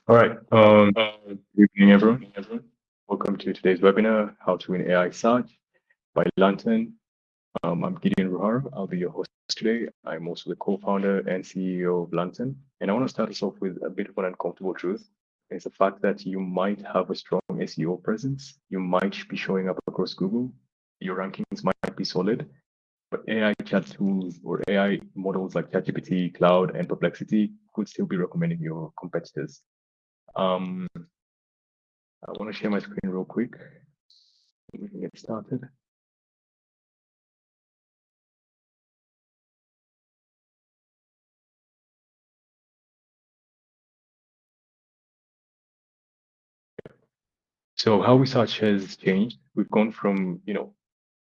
All right. Good evening, everyone. Welcome to today's webinar, How to Win AI Search by Lantern. I'm Gideon Ruhara. I'll be your host today. I'm also the co-founder and CEO of Lantern. And I want to start us off with a bit of an uncomfortable truth. It's the fact that you might have a strong SEO presence. You might be showing up across Google. Your rankings might be solid, but AI chat tools or AI models like ChatGPT, Cloud, and Perplexity could still be recommending your competitors. Um, I want to share my screen real quick. We can get started. So how we search has changed. We've gone from,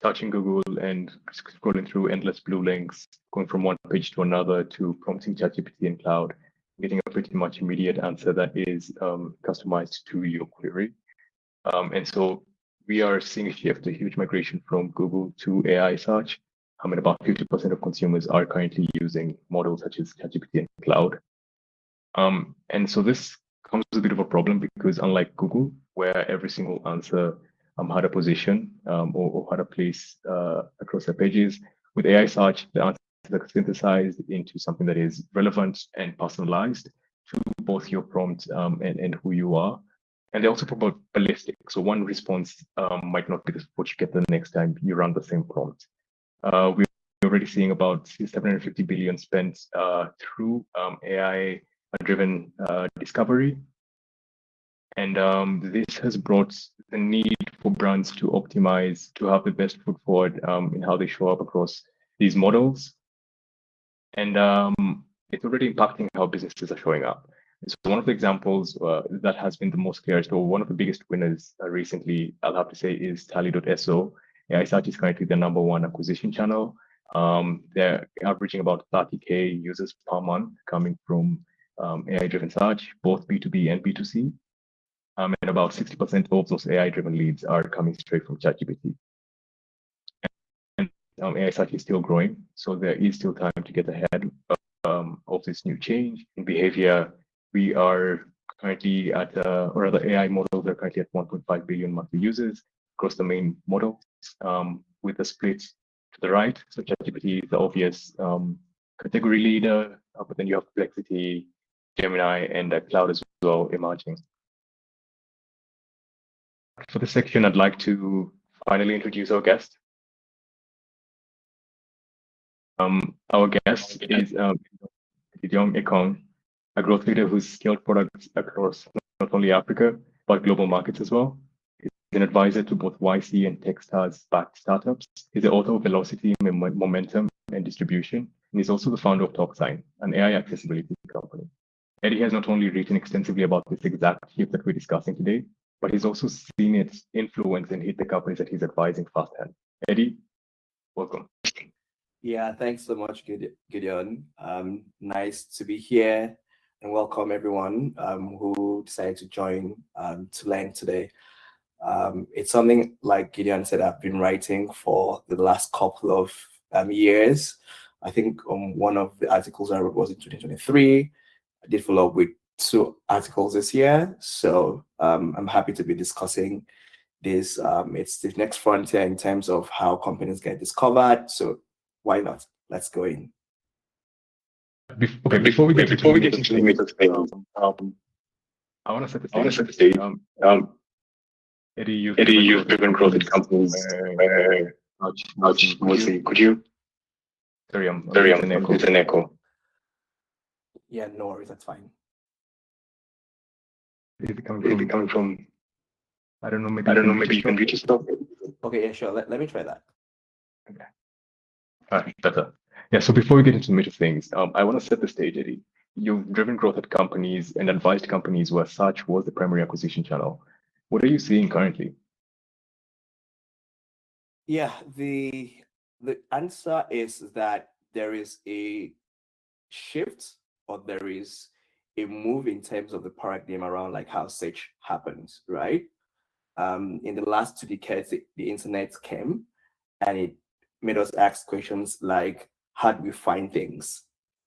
searching Google and scrolling through endless blue links, going from one page to another to prompting ChatGPT and Cloud, getting a pretty much immediate answer that is customized to your query. And so we are seeing a shift, a huge migration from Google to AI search. And about 50% of consumers are currently using models such as ChatGPT and Cloud. And so this comes with a bit of a problem because unlike Google, where every single answer had a position or had a place across the pages, with AI search, the answers are synthesized into something that is relevant and personalized to both your prompt and who you are. And they're also probabilistic. So one response might not be what you get the next time you run the same prompt. We're already seeing about 750 billion spent through AI-driven discovery. And this has brought the need for brands to optimize, to have the best foot forward in how they show up across these models. And it's already impacting how businesses are showing up. So one of the examples that has been the most clearest, or one of the biggest winners recently, I'll have to say, is Tally.so. AI search is currently the #1 acquisition channel. They're averaging about 30K users per month coming from AI-driven search, both B2B and B2C. And about 60% of those AI-driven leads are coming straight from ChatGPT. And AI search is still growing, so there is still time to get ahead of this new change in behavior. We are currently at, or rather AI models are currently at 1.5 billion monthly users across the main models, with a split to the right. So ChatGPT is the obvious category leader, but then you have Perplexity, Gemini, and Cloud as well emerging. For this section, I'd like to finally introduce our guest. Our guest is Gideon Ekong, a growth leader who's scaled products across not only Africa, but global markets as well. He's an advisor to both YC and Techstars-backed startups. He's the author of Velocity, Momentum, and Distribution, and he's also the founder of TalkSign, an AI accessibility company. Eddie has not only written extensively about this exact shift that we're discussing today, but he's also seen its influence and hit the companies that he's advising firsthand. Eddie, welcome. Yeah, thanks so much, Gideon. Nice to be here and welcome everyone who decided to join to learn today. It's something, like Gideon said, I've been writing for the last couple of years. I think one of the articles I wrote was in 2023. I did follow up with 2 articles this year. So I'm happy to be discussing this. It's the next frontier in terms of how companies get discovered. So why not? Let's go in. Before we get into the meat of things, I want to set the stage. Eddie, you've driven growth in companies. Mostly, could you? Sorry, I'm it's an echo. Yeah, no worries, that's fine. Is it coming from? I don't know. Maybe you can reach yourself. Okay, yeah, sure. Let me try that. Okay. All right, better. Yeah. So before we get into the meat of things, I want to set the stage, Eddie. You've driven growth at companies and advised companies where search was the primary acquisition channel. What are you seeing currently? Yeah, the answer is that there is a shift, or there is a move in terms of the paradigm around like how search happens, right? In the last 2 decades, the internet came and it made us ask questions like, how do we find things?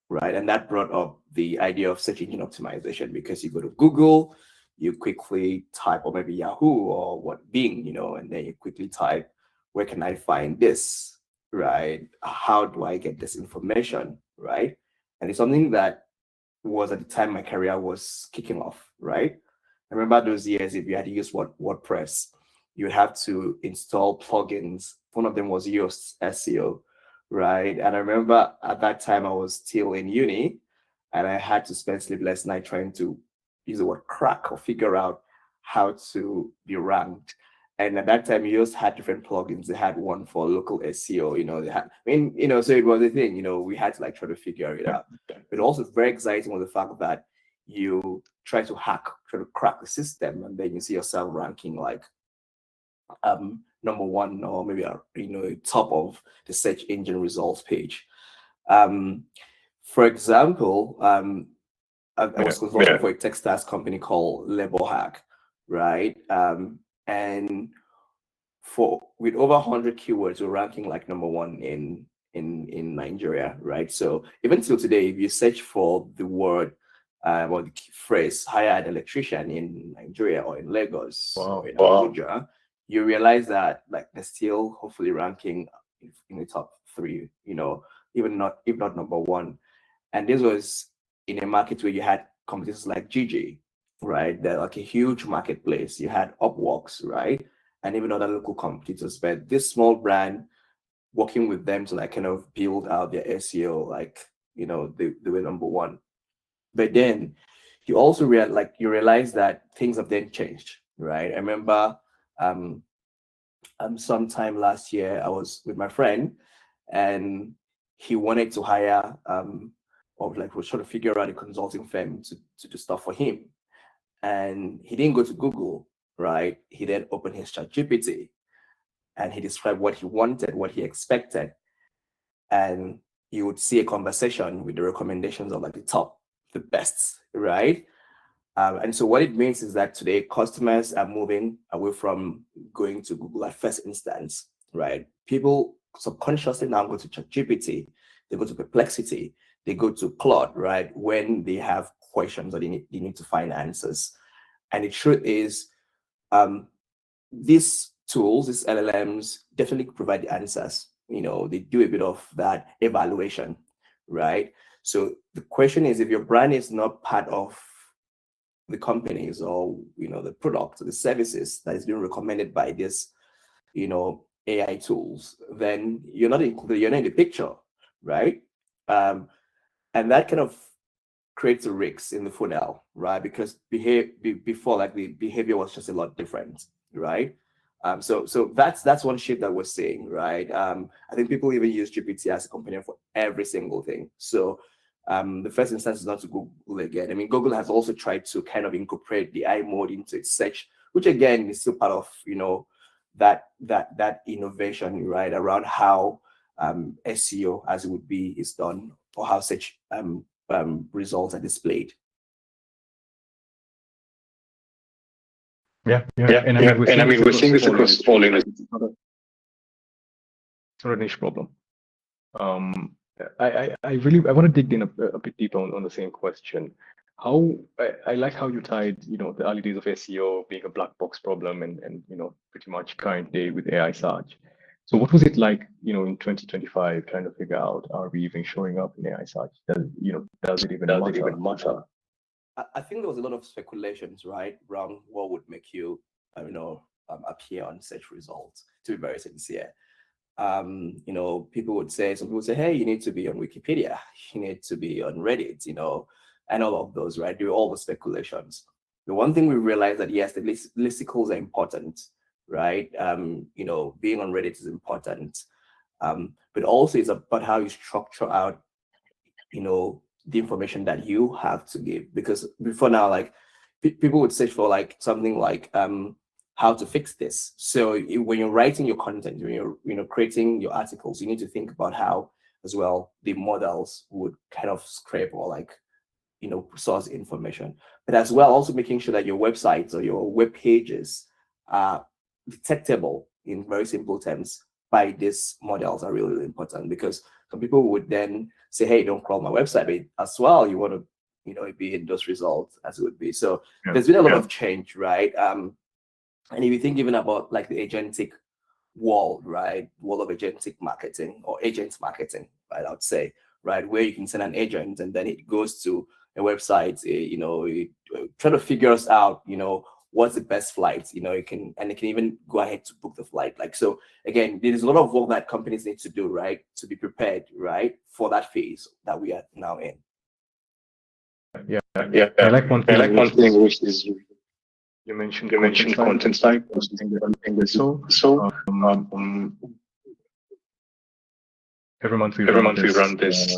right? And that brought up the idea of search engine optimization, because you go to Google, you quickly type, or maybe Yahoo or what, Bing, and then you quickly type, where can I find this, right? How do I get this information, right? And it's something that was at the time my career was kicking off, right? I remember those years, if you had to use WordPress, you would have to install plugins. One of them was Yoast SEO, right? And I remember at that time I was still in uni, and I had to spend sleepless night trying to use the word crack or figure out how to be ranked. And at that time, Yoast had different plugins. They had one for local SEO, they had, so it was a thing, we had to like try to figure it out. But also very exciting was the fact that you try to crack the system, and then you see yourself ranking like number one, or maybe top of the search engine results page. For example, I was consulting for a textiles company called Label Hack, right? And with over 100 keywords, we're ranking like number one in Nigeria, right? So even till today, if you search for the word or the phrase hired electrician in Nigeria or in Lagos or in Abuja, you realize that like they're still hopefully ranking in the top three, even not if not number one. And this was in a market where you had competitors like Gigi, right? They're like a huge marketplace. You had Upworks, right? And even other local competitors. But this small brand, working with them to like kind of build out their SEO, like, they were number one. But then you also realize that things have then changed, right? I remember sometime last year, I was with my friend, and he wanted to hire or like was trying to figure out a consulting firm to do stuff for him. And he didn't go to Google, right? He then opened his ChatGPT, and he described what he wanted, what he expected. And you would see a conversation with the recommendations of like the best, right? And so what it means is that today customers are moving away from going to Google at first instance, right? People subconsciously now go to ChatGPT, they go to Perplexity, they go to Claude, right? When they have questions or they need to find answers. And the truth is, these tools, these LLMs, definitely provide the answers. They do a bit of that evaluation, right? So the question is, if your brand is not part of the companies or the products, the services that is being recommended by this AI tools, then you're not included, you're not in the picture, right? And that kind of creates a risk in the funnel, right? Because before, like, the behavior was just a lot different, right? So that's one shift that we're seeing, right? I think people even use GPT as a companion for every single thing. So the first instance is not to Google again. I mean, Google has also tried to kind of incorporate the AI mode into its search, which again is still part of that innovation, right, around how SEO as it would be is done, or how search results are displayed. Yeah. And I mean, we're seeing this across all industries. It's not a niche problem. I want to dig in a bit deeper on the same question. I like how you tied, the early days of SEO being a black box problem and pretty much current day with AI search. So what was it like, in 2025, trying to figure out, are we even showing up in AI search? Does it even matter? I think there was a lot of speculations, right, around what would make you, appear on search results, to be very sincere. Some people would say, hey, you need to be on Wikipedia, you need to be on Reddit, and all of those, right? There were all the speculations. The one thing we realized that, yes, the listicles are important, right? Being on Reddit is important. But also it's about how you structure out, the information that you have to give. Because before now, like, people would search for like something like how to fix this. So when you're writing your content, when you're creating your articles, you need to think about how as well the models would kind of scrape or like source information, but as well also making sure that your websites or your web pages are detectable in very simple terms by these models are really, really important, because Some people would then say, hey, don't crawl my website, but as well, you want to, be in those results as it would be. So there's been a lot of change, right? And if you think even about like the agentic world, right? World of agentic marketing or agent marketing, right? I would say, right, where you can send an agent and then it goes to a website, try to figure us out, what's the best flight, it can even go ahead to book the flight. Like, so again, there's a lot of work that companies need to do, right, to be prepared, right, for that phase that we are now in. Yeah. I like one thing which is you mentioned content type. Every month we run this.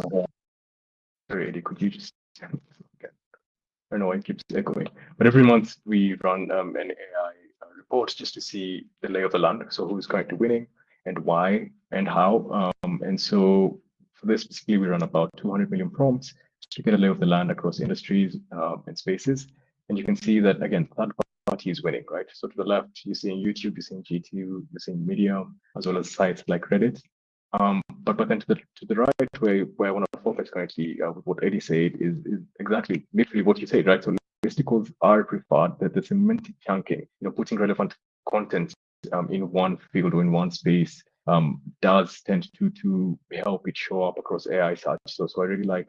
Sorry, Eddie, could you just? I don't know why it keeps echoing. But every month we run an AI report just to see the lay of the land. So who's currently winning and why and how. And so for this specifically, we run about 200 million prompts to get a lay of the land across industries and spaces. And you can see that, again, third party is winning, right? So to the left, you're seeing YouTube, you're seeing GTU, you're seeing Medium, as well as sites like Reddit. But then to the right, where I want to focus currently with what Eddie said is exactly literally what you said, right? So listicles are preferred, that the semantic chunking, putting relevant content in one field or in one space does tend to help it show up across AI search. So I really like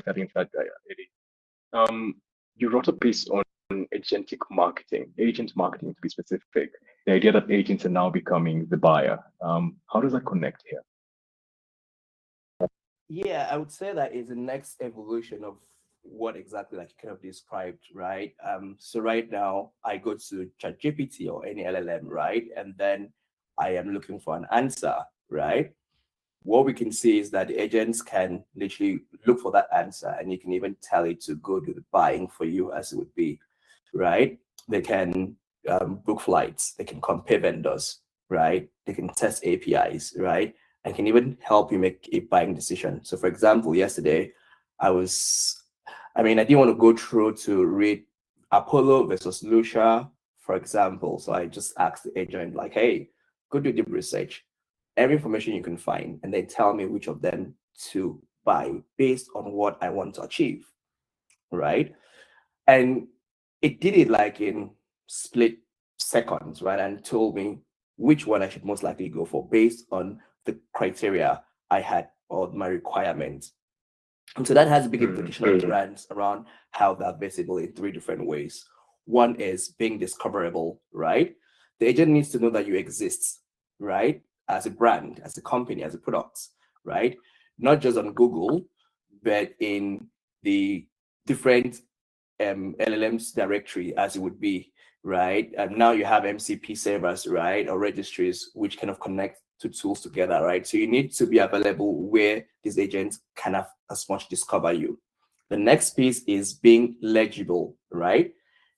that insight, Eddie. You wrote a piece on agent marketing to be specific. The idea that agents are now becoming the buyer. How does that connect here? Yeah, I would say that is the next evolution of what exactly like you kind of described, right? So right now I go to ChatGPT or any LLM, right? And then I am looking for an answer, right? What we can see is that the agents can literally look for that answer, and you can even tell it to go do the buying for you as it would be, right? They can book flights, they can compare vendors, right? They can test APIs, right? And can even help you make a buying decision. So for example, yesterday, I didn't want to go through to read Apollo versus Lucia, for example. So I just asked the agent like, hey, go do deep research, every information you can find, and then tell me which of them to buy based on what I want to achieve, right? And it did it like in split seconds, right? And told me which one I should most likely go for based on the criteria I had or my requirements. And so that has a big implication on brands around how they're visible in three different ways. One is being discoverable, right? The agent needs to know that you exist, right? As a brand, as a company, as a product, right? Not just on Google, but in the different LLMs directory as it would be, right? And now you have MCP servers, right? Or registries, which kind of connect to tools together, right? So you need to be available where these agents can have as much discover you. The next piece is being legible, right?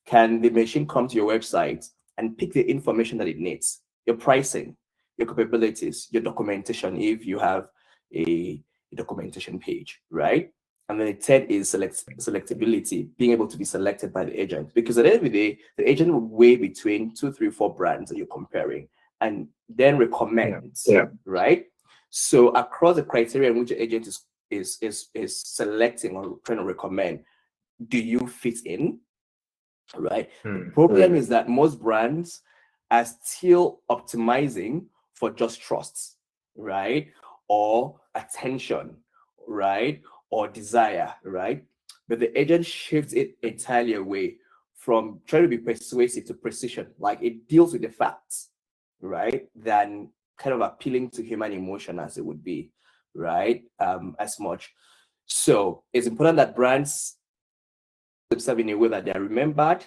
Can the machine come to your website and pick the information that it needs? Your pricing, your capabilities, your documentation, if you have a documentation page, right? And then the third is selectability, being able to be selected by the agent. Because at the end of the day, the agent will weigh between 2, 3, 4 brands that you're comparing and then recommend, right? So across the criteria in which the agent is selecting or trying to recommend, do you fit in, right? The problem is that most brands are still optimizing for just trust, right? Or attention, right? Or desire, right? But the agent shifts it entirely away from trying to be persuasive to precision. Like it deals with the facts, right? Than kind of appealing to human emotion as it would be, right? As much. So it's important that brands themselves in a way that they're remembered,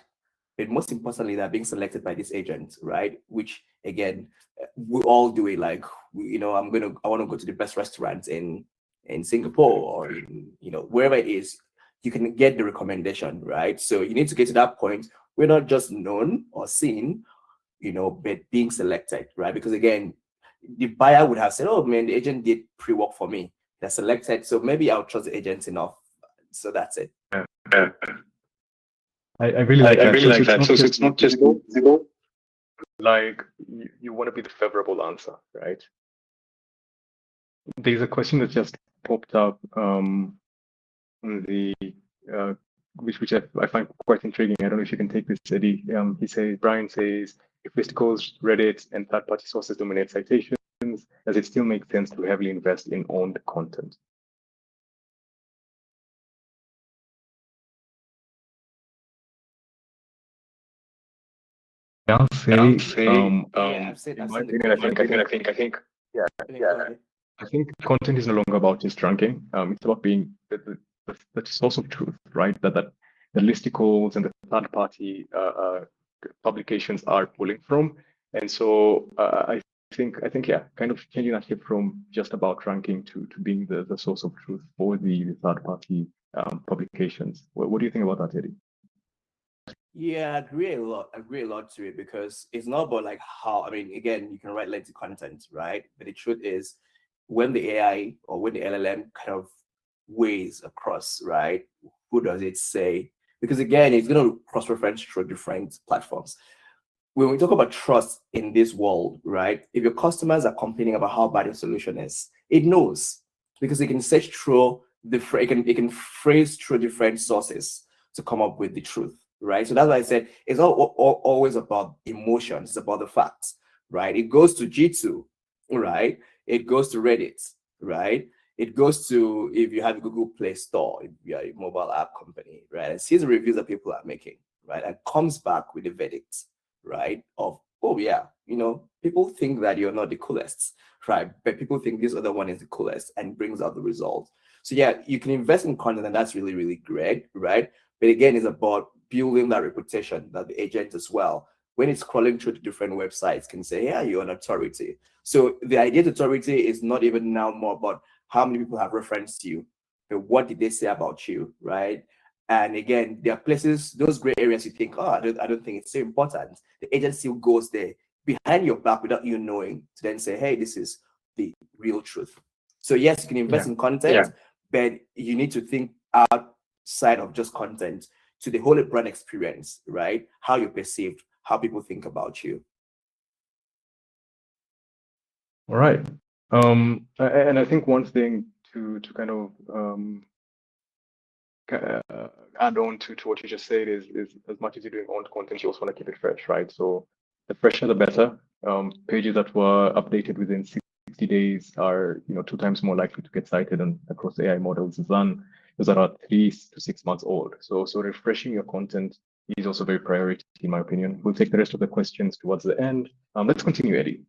but most importantly, they're being selected by this agent, right? Which again, we all do it. Like, I want to go to the best restaurant in Singapore or in, wherever it is, you can get the recommendation, right? So you need to get to that point. We're not just known or seen, but being selected, right? Because again, the buyer would have said, oh man, the agent did pre-work for me. They're selected. So maybe I'll trust the agent enough. So that's it. I really like that. So it's not just visible. Like you want to be the favorable answer, right? There's a question that just popped up on the uh, which I find quite intriguing. I don't know if you can take this, Eddie. Brian says, if listicles, Reddit, and third-party sources dominate citations, does it still make sense to heavily invest in owned content? I'll say, in my opinion, I think, yeah, I think content is no longer about just ranking. It's about being the source of truth, right? That the listicles and the third-party publications are pulling from, and so I think, yeah, kind of changing that shift from just about ranking to being the source of truth for the third-party publications. What do you think about that, Eddie? Yeah, I agree a lot to it, because it's not about like how, I mean, again, you can write lengthy content, right? But the truth is, when the AI or when the LLM kind of weighs across, right? Who does it say? Because again, it's going to cross-reference through different platforms. When we talk about trust in this world, right? If your customers are complaining about how bad your solution is, it knows, because it can search through it can phrase through different sources to come up with the truth, right? So that's why I said it's always about emotions, it's about the facts, right? It goes to G2, right? It goes to Reddit, right? It goes to, if you have a Google Play Store, if you're a mobile app company, right? And sees the reviews that people are making, right? And comes back with a verdict, right? Of, oh yeah, people think that you're not the coolest, right? But people think this other one is the coolest, and brings out the results. So yeah, you can invest in content, and that's really, really great, right? But again, it's about building that reputation that the agent as well, when it's crawling through the different websites, can say, yeah, you're an authority. So the idea of authority is not even now more about how many people have referenced you, but what did they say about you, right? And again, there are places, those gray areas, you think, oh, I don't think it's so important. The agent still goes there behind your back without you knowing, to then say, hey, this is the real truth. So yes, you can invest in content, but you need to think outside of just content to the whole brand experience, right? How you're perceived, how people think about you. All right. And I think one thing to kind of add on to what you just said is as much as you're doing own content, you also want to keep it fresh, right? So the fresher the better. Pages that were updated within 60 days are 2 times more likely to get cited across AI models than those that are 3 to 6 months old. So refreshing your content is also very priority in my opinion. We'll take the rest of the questions towards the end. Let's continue, Eddie.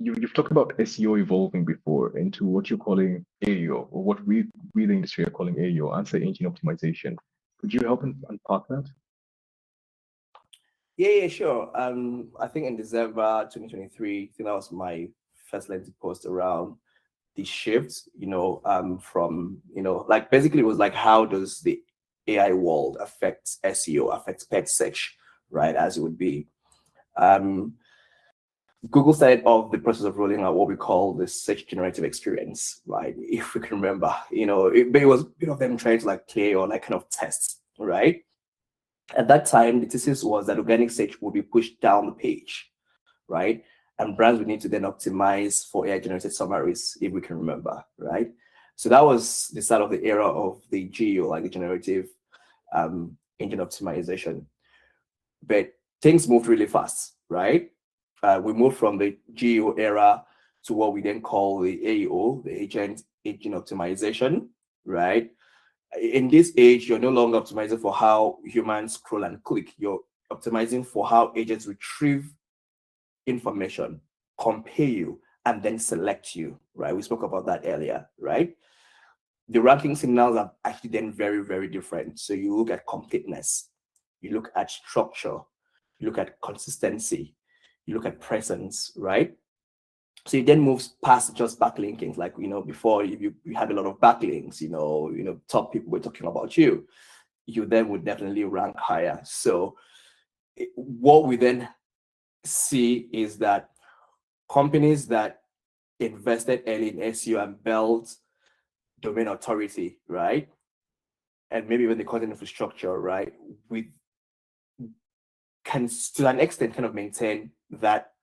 You've talked about SEO evolving before into what you're calling AEO, or what we the industry are calling AEO, answer engine optimization. Could you help unpack that? Yeah, sure. I think in December 2023, I think that was my first LinkedIn post around the shift, from, like basically it was like, how does the AI world affect SEO, affect pet search, right? As it would be. Google started off the process of rolling out what we call the search generative experience, right? If we can remember, but it was a bit of them trying to like play or like kind of test, right? At that time, the thesis was that organic search would be pushed down the page, right? And brands would need to then optimize for AI-generated summaries, if we can remember, right? So that was the start of the era of the GEO, like the generative engine optimization. But things moved really fast, right? We moved from the GEO era to what we then call the AEO, the agent engine optimization, right? In this age, you're no longer optimizing for how humans scroll and click. You're optimizing for how agents retrieve information, compare you, and then select you, right? We spoke about that earlier, right? The ranking signals are actually then very, very different. So you look at completeness, you look at structure, you look at consistency, you look at presence, right? So it then moves past just backlinkings. Like, before you had a lot of backlinks, top people were talking about you then would definitely rank higher. So what we then see is that companies that invested early in SEO and built domain authority, right? And maybe even the content infrastructure, right? We can to an extent kind of maintain that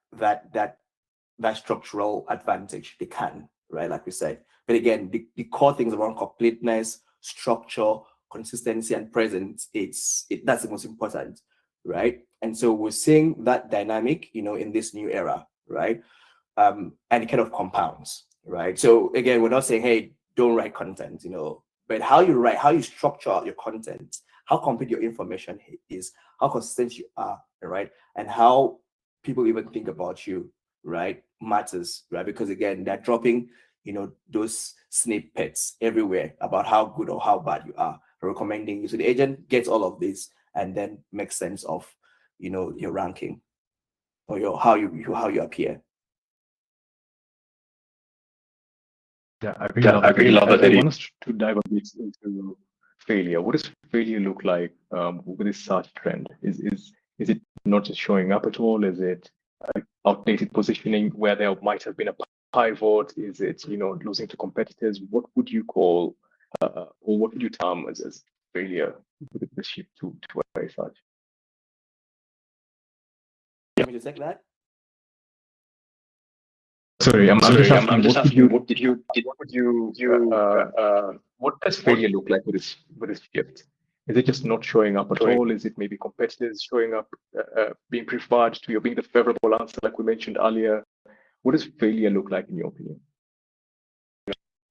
structural advantage. They can, right? Like we said. But again, the core things around completeness, structure, consistency, and presence, that's the most important, right? And so we're seeing that dynamic, in this new era, right? And it kind of compounds, right? So again, we're not saying, hey, don't write content, but how you write, how you structure your content, how complete your information is, how consistent you are, right? And how people even think about you, right, matters, right? Because again, they're dropping, those snippets everywhere about how good or how bad you are, recommending you. So the agent gets all of this and then makes sense of, your ranking or how you appear. Yeah, I really love that, Eddie. I want us to dive a bit into failure. What does failure look like with this search trend? Is it not just showing up at all? Is it outdated positioning where there might have been a pivot? Is it losing to competitors? What would you call or what would you term as failure with the shift to a search? Let me just take that. Sorry, I'm just asking, what does failure look like with this shift? Is it just not showing up at all? Is it maybe competitors showing up, being preferred to you, being the favorable answer, like we mentioned earlier? What does failure look like in your opinion?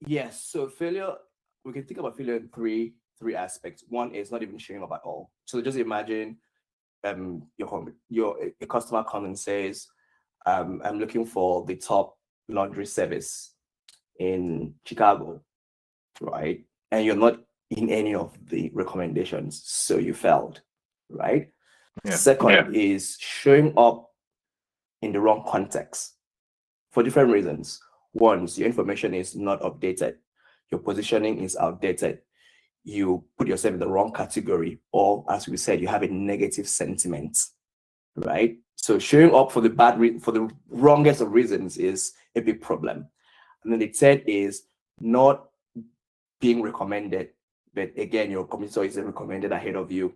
Yes. So failure, we can think about failure in three aspects. One is not even showing up at all. So just imagine a customer comes and says, I'm looking for the top laundry service in Chicago, right? And you're not in any of the recommendations, so you failed, right? Yeah. Second is showing up in the wrong context for different reasons. One, your information is not updated, your positioning is outdated, you put yourself in the wrong category, or as we said, you have a negative sentiment, right? So showing up for the wrongest of reasons is a big problem. And then the third is not being recommended, but again, your competitor isn't recommended ahead of you,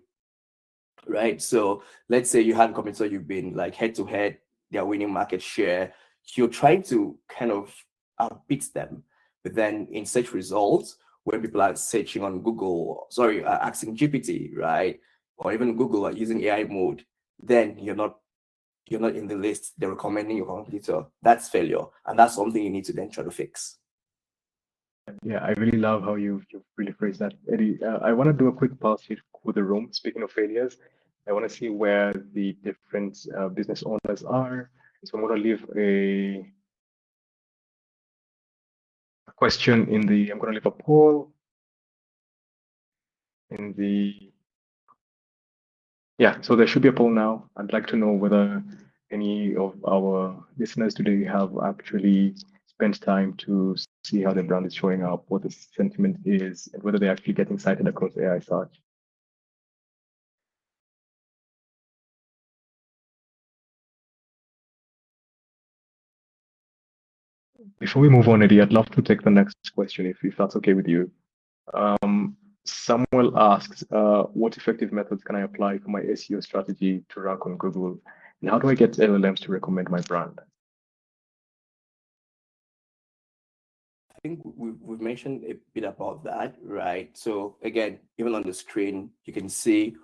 right? So let's say you had a competitor, you've been like head to head, they're winning market share, you're trying to kind of outbeat them, but then in search results, when people are searching on Google, asking GPT, right, or even Google are using AI mode, then you're not in the list. They're recommending your competitor. That's failure, and that's something you need to then try to fix. Yeah, I really love how you've really phrased that, Eddie. I want to do a quick pass here with the room. Speaking of failures, I want to see where the different business owners are. So I'm going to leave a question in the. I'm going to leave a poll in the. Yeah, so there should be a poll now. I'd like to know whether any of our listeners today have actually spent time to see how their brand is showing up, what the sentiment is, and whether they're actually getting cited across AI search. Before we move on, Eddie, I'd love to take the next question if that's okay with you. Samuel asks, what effective methods can I apply for my SEO strategy to rank on Google? And how do I get LLMs to recommend my brand? I think we've mentioned a bit about that, right? So again, even on the screen, you can see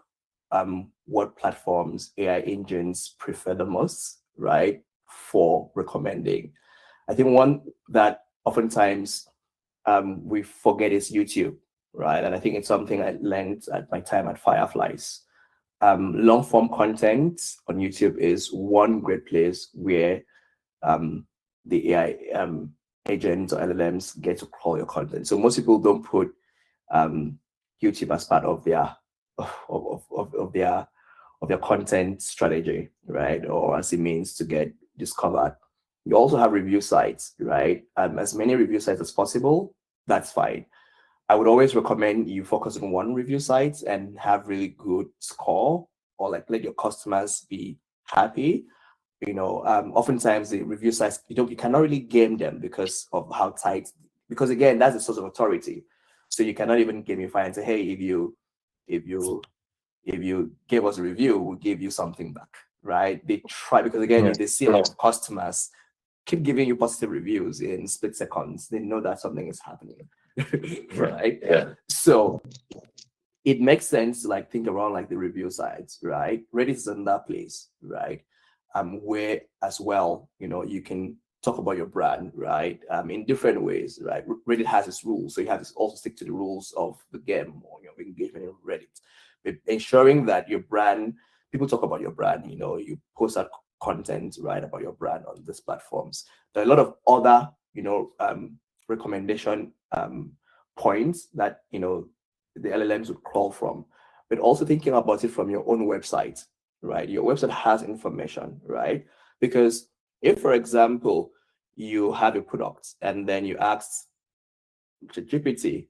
what platforms AI engines prefer the most, right, for recommending. I think one that oftentimes we forget is YouTube, right? And I think it's something I learned at my time at Fireflies. Long form content on YouTube is one great place where the AI agents or LLMs get to crawl your content. So most people don't put YouTube as part of their their content strategy, right? Or as a means to get discovered. You also have review sites, right? As many review sites as possible, that's fine. I would always recommend you focus on one review site and have really good score, or like let your customers be happy. Oftentimes the review sites, you cannot really game them because of how tight, because again, that's a source of authority. So you cannot even gamify and say, hey, if you gave us a review, we'll give you something back, right? They try, because again, if they see a lot of customers, keep giving you positive reviews in split seconds, they know that something is happening. Right? Yeah. So it makes sense to like think around like the review sites, right? Reddit is in that place, right? Where as well, you know, you can talk about your brand, right? In different ways, right? Reddit has its rules, so you have to also stick to the rules of the game or your engagement in Reddit, but ensuring that your brand, people talk about your brand, you know, you post that content, right, about your brand on these platforms. There are a lot of other, you know, recommendation points that, you know, the LLMs would crawl from, but also thinking about it from your own website, right? Your website has information, right? Because if, for example, you have a product and then you ask ChatGPT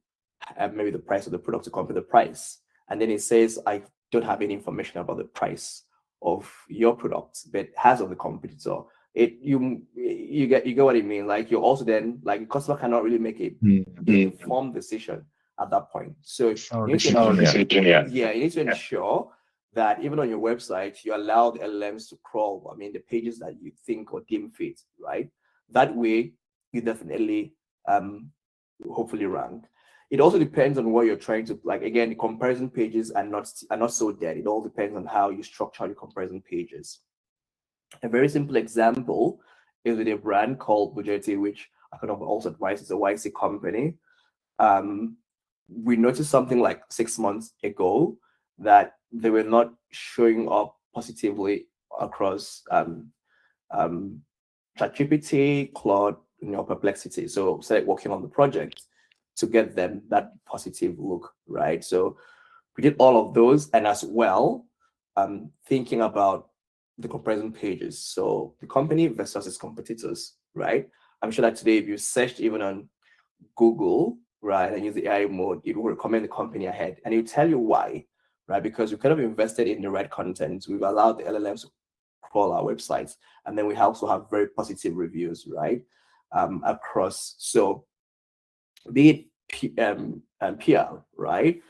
maybe the price of the product to compare the price, and then it says, I don't have any information about the price of your product, but has of the competitor. You get what I mean. Like you're also then like the customer cannot really make an informed decision at that point. So you need to yeah, you need to ensure that even on your website, you allow the LLMs to crawl, I mean, the pages that you think or deem fit, right? That way, you definitely hopefully rank. It also depends on what you're trying to like. Again, the comparison pages are not so dead. It all depends on how you structure your comparison pages. A very simple example is with a brand called Bujeti, which I kind of also advise is a YC company. We noticed something like 6 months ago that they were not showing up positively across ChatGPT, Claude, you know, Perplexity. So started working on the project to get them that positive look, right? So we did all of those, and as well, thinking about the comparison pages. So the company versus its competitors, right? I'm sure that today, if you searched even on Google, right, and use the AI mode, it will recommend the company ahead, and it will tell you why, right? Because we kind of invested in the right content. We've allowed the LLMs to crawl our websites, and then we also have very positive reviews, right, across. So be it PR, right,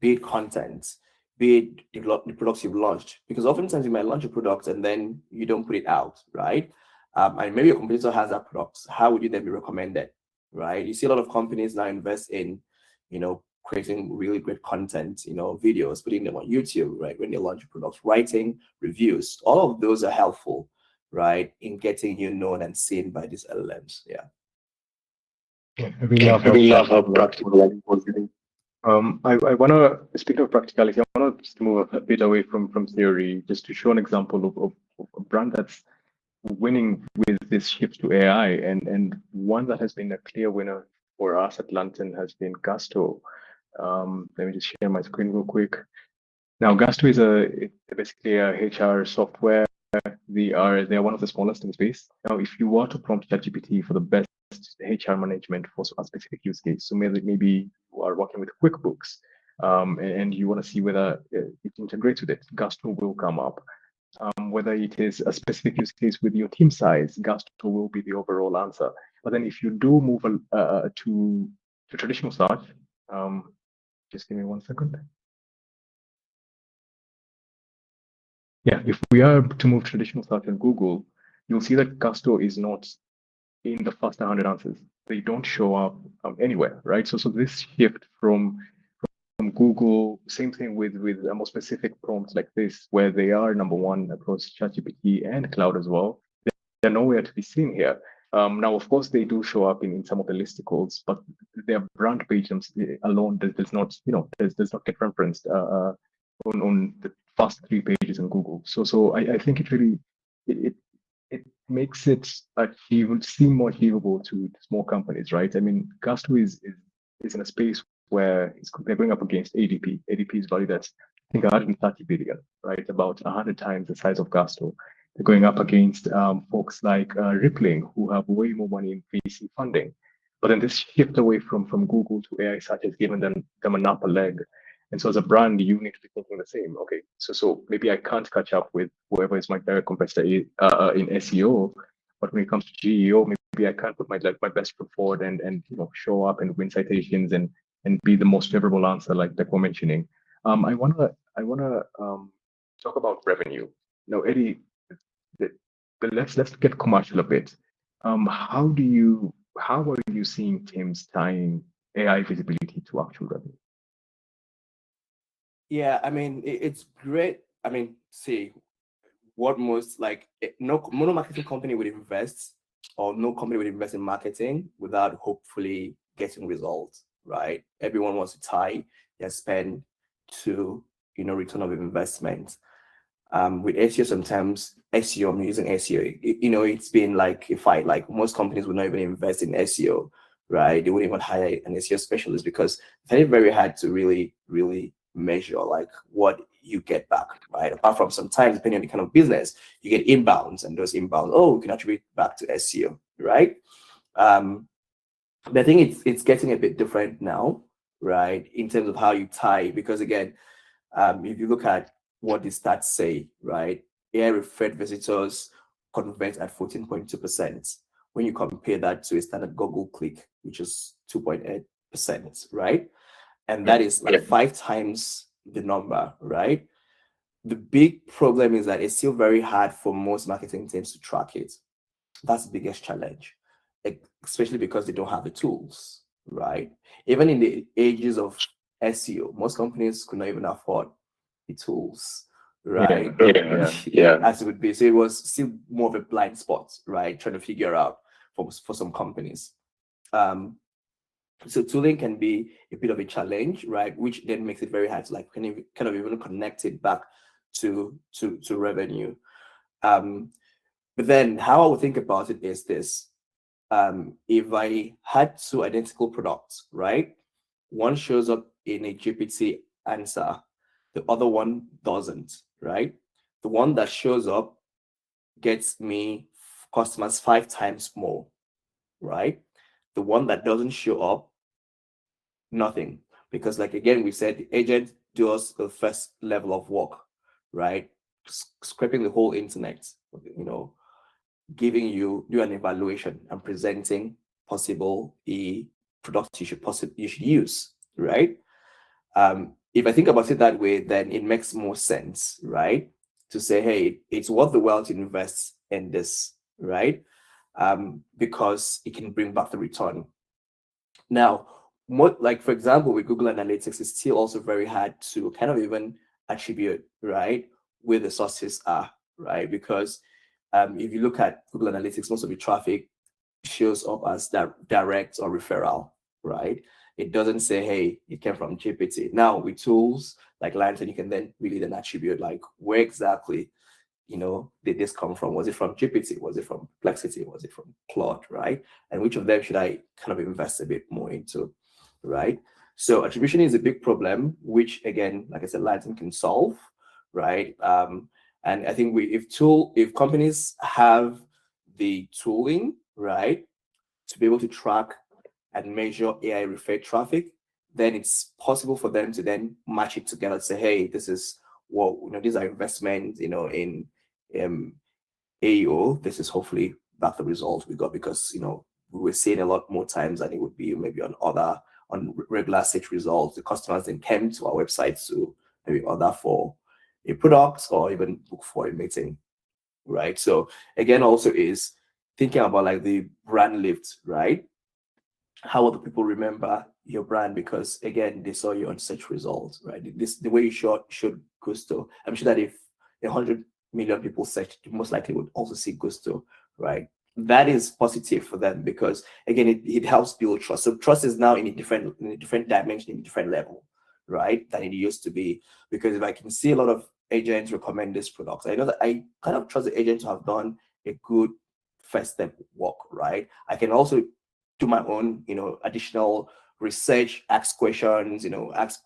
be it content, be it the products you've launched, because oftentimes you might launch a product and then you don't put it out, right? And maybe your competitor has that product. How would you then be recommended, right? You see a lot of companies now invest in, you know, creating really great content, you know, videos, putting them on YouTube, right? When they launch products, writing reviews, all of those are helpful, right, in getting you known and seen by these LLMs. Yeah. Yeah, I really love how practical that was. I want to, speaking of practicality, I want to just move a bit away from theory, just to show an example of a brand that's winning with this shift to AI, and one that has been a clear winner for us at Lantern has been Gusto. Let me just share my screen real quick. Now, Gusto is basically a HR software. They are one of the smallest in space. Now, if you were to prompt ChatGPT for the best HR management for a specific use case, so maybe you are working with QuickBooks, and you want to see whether it integrates with it, Gusto will come up. Whether it is a specific use case with your team size, Gusto will be the overall answer. But then if you do move to traditional search, just give me 1 second. Yeah, if we are to move traditional search on Google, you'll see that Gusto is not in the first 100 answers. They don't show up anywhere, right? So this shift from Google, same thing with more specific prompts like this, where they are number one across ChatGPT and cloud as well. They're nowhere to be seen here. Now, of course, they do show up in some of the listicles, but their brand page alone does not, does not get referenced on the first 3 pages in Google. So I think it really it makes it seem more achievable to small companies, right? I mean, Gusto is in a space where they're going up against ADP. ADP is valued at, I think, 130 billion, right? About 100 times the size of Gusto. They're going up against folks like Rippling, who have way more money in VC funding. But then this shift away from Google to AI search has given them an upper leg. And so as a brand, you need to be thinking the same. Okay, so maybe I can't catch up with whoever is my direct competitor in SEO, but when it comes to GEO, maybe I can't put my best foot forward and show up and win citations and be the most favorable answer like we're mentioning. I wanna talk about revenue. Now, Eddie, let's get commercial a bit. How are you seeing teams tying AI visibility to actual revenue? Yeah, I mean, it's great. I mean, see, what most like no mono marketing company would invest, or no company would invest in marketing without hopefully getting results, right? Everyone wants to tie their spend to, return of investment. With SEO, sometimes SEO, I'm using SEO, it's been like a fight. Like most companies would not even invest in SEO, right? They wouldn't even hire an SEO specialist because it's very, very hard to really, really measure like what you get back, right? Apart from sometimes, depending on the kind of business, you get inbounds, and those inbounds, oh, you can attribute back to SEO, right? Um, but I think it's getting a bit different now, right? In terms of how you tie, because again, if you look at what the stats say, right, AI referred visitors convert at 14.2% when you compare that to a standard Google click, which is 2.8%, right? And Yeah, that is like 5 times the number, right? The big problem is that it's still very hard for most marketing teams to track it. That's the biggest challenge, especially because they don't have the tools, right? Even in the ages of SEO, most companies could not even afford the tools, yeah, right? yeah, Yeah, as it would be. So it was still more of a blind spot, right? Trying to figure out for some companies. Um, so tooling can be a bit of a challenge, right? Which then makes it very hard to like kind of even connect it back to revenue. Um, but then how I would think about it is this. If I had two identical products, right? One shows up in a GPT answer, the other one doesn't, right? The one that shows up gets me customers 5 times more, right? The one that doesn't show up, nothing. Because, like again, we said the agent does the first level of work, right? Scraping the whole internet, you know, giving you do an evaluation and presenting possible products you should use, right? If I think about it that way, then it makes more sense, right? To say, hey, it's worth the while to invest in this, right? Because it can bring back the return. Now, more like for example, with Google Analytics, it's still also very hard to kind of even attribute, right, where the sources are, right? Because if you look at Google Analytics, most of the traffic shows up as direct or referral, right? It doesn't say, hey, it came from GPT. Now with tools like Lantern, you can then really then attribute like where exactly, did this come from? Was it from GPT? Was it from Perplexity? Was it from Claude, right? And which of them should I kind of invest a bit more into, right? So attribution is a big problem, which again, like I said, Lantern can solve, right? And I think if companies have the tooling, right, to be able to track and measure AI referred traffic, then it's possible for them to then match it together and say, hey, this is what, these are investments, in AEO. This is hopefully that's the result we got because, we were seeing a lot more times than it would be maybe on regular search results. The customers then came to our website to maybe order for a product or even book for a meeting, right? So again, also is thinking about like the brand lift, right? How will the people remember your brand? Because again, they saw you on search results, right? The way you showed Gusto. I'm sure that if 100 million people searched, you most likely would also see Gusto, right? That is positive for them because again, it helps build trust. So trust is now in a different dimension, in a different level, right? Than it used to be. Because if I can see a lot of agents recommend this product, I know that I kind of trust the agent to have done a good first step work, right? I can also do my own, additional research, ask questions, ask